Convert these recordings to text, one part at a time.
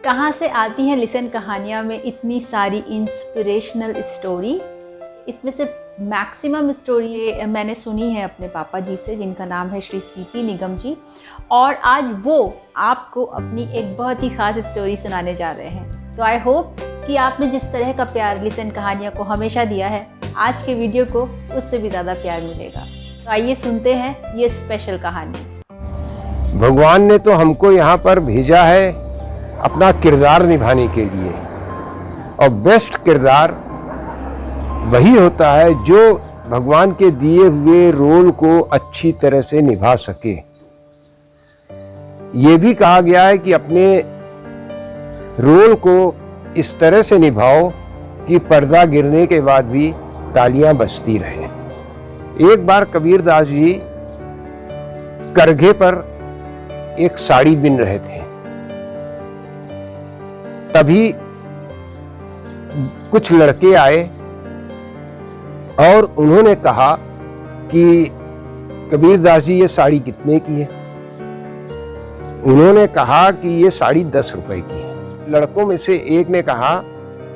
कहाँ से आती हैं लिसन कहानियाँ में इतनी सारी इंस्पिरेशनल स्टोरी। इसमें से मैक्सिमम स्टोरी मैंने सुनी है अपने पापा जी से, जिनका नाम है श्री सीपी निगम जी, और आज वो आपको अपनी एक बहुत ही ख़ास स्टोरी सुनाने जा रहे हैं। तो आई होप कि आपने जिस तरह का प्यार लिसन कहानियों को हमेशा दिया है, आज के वीडियो को उससे भी ज़्यादा प्यार मिलेगा। तो आइए सुनते हैं ये स्पेशल कहानी। भगवान ने तो हमको यहाँ पर भेजा है अपना किरदार निभाने के लिए, और बेस्ट किरदार वही होता है जो भगवान के दिए हुए रोल को अच्छी तरह से निभा सके। ये भी कहा गया है कि अपने रोल को इस तरह से निभाओ कि पर्दा गिरने के बाद भी तालियां बजती रहें। एक बार कबीरदास जी करघे पर एक साड़ी बिन रहे थे, तभी कुछ लड़के आए और उन्होंने कहा कि कबीरदास जी ये साड़ी कितने की है। उन्होंने कहा कि ये साड़ी 10 रुपए की है। लड़कों में से एक ने कहा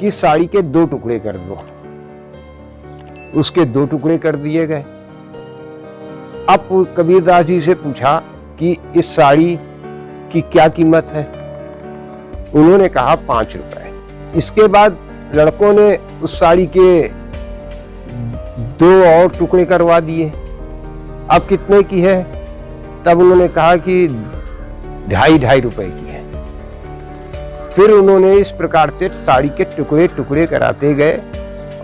कि साड़ी के 2 टुकड़े कर दो। उसके 2 टुकड़े कर दिए गए। अब कबीरदास जी से पूछा कि इस साड़ी की क्या कीमत है। उन्होंने कहा 5 रुपए। इसके बाद लड़कों ने उस साड़ी के 2 और टुकड़े करवा दिए। अब कितने की है? तब उन्होंने कहा कि 2.5 रुपए की है। फिर उन्होंने इस प्रकार से साड़ी के टुकड़े टुकड़े कराते गए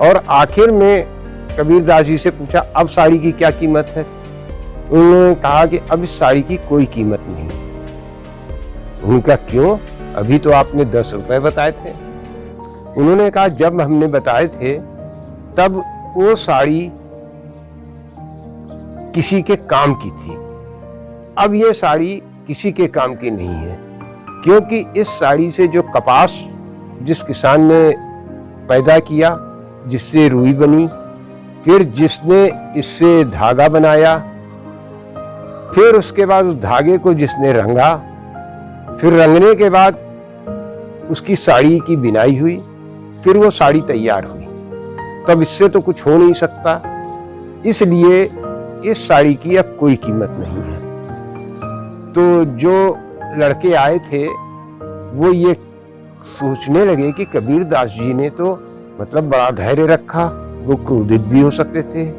और आखिर में कबीरदास जी से पूछा, अब साड़ी की क्या कीमत है? उन्होंने कहा कि अब इस साड़ी की कोई कीमत नहीं। उनका क्यों? अभी तो आपने 10 रुपए बताए थे। उन्होंने कहा जब हमने बताए थे तब वो साड़ी किसी के काम की थी, अब ये साड़ी किसी के काम की नहीं है, क्योंकि इस साड़ी से जो कपास जिस किसान ने पैदा किया, जिससे रुई बनी, फिर जिसने इससे धागा बनाया, फिर उसके बाद उस धागे को जिसने रंगा, फिर रंगने के बाद उसकी साड़ी की बिनाई हुई, फिर वो साड़ी तैयार हुई। तब इससे तो कुछ हो नहीं सकता, इसलिए इस साड़ी की अब कोई कीमत नहीं है। तो जो लड़के आए थे वो ये सोचने लगे कि कबीरदास जी ने तो मतलब बड़ा धैर्य रखा, वो क्रोधित भी हो सकते थे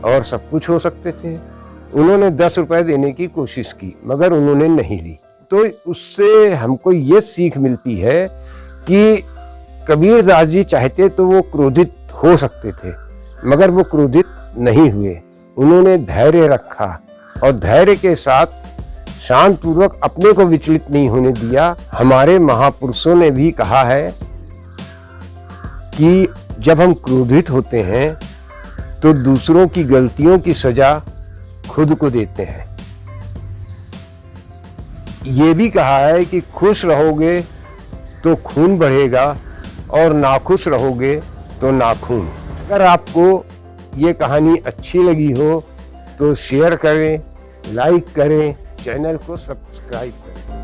और सब कुछ हो सकते थे। उन्होंने 10 रुपए देने की कोशिश की, मगर उन्होंने नहीं ली। तो उससे हमको ये सीख मिलती है कि कबीरदास जी चाहते तो वो क्रोधित हो सकते थे, मगर वो क्रोधित नहीं हुए। उन्होंने धैर्य रखा और धैर्य के साथ शांतपूर्वक अपने को विचलित नहीं होने दिया। हमारे महापुरुषों ने भी कहा है कि जब हम क्रोधित होते हैं तो दूसरों की गलतियों की सजा खुद को देते हैं। ये भी कहा है कि खुश रहोगे तो खून बढ़ेगा और नाखुश रहोगे तो नाखून। अगर आपको ये कहानी अच्छी लगी हो तो शेयर करें, लाइक करें, चैनल को सब्सक्राइब करें।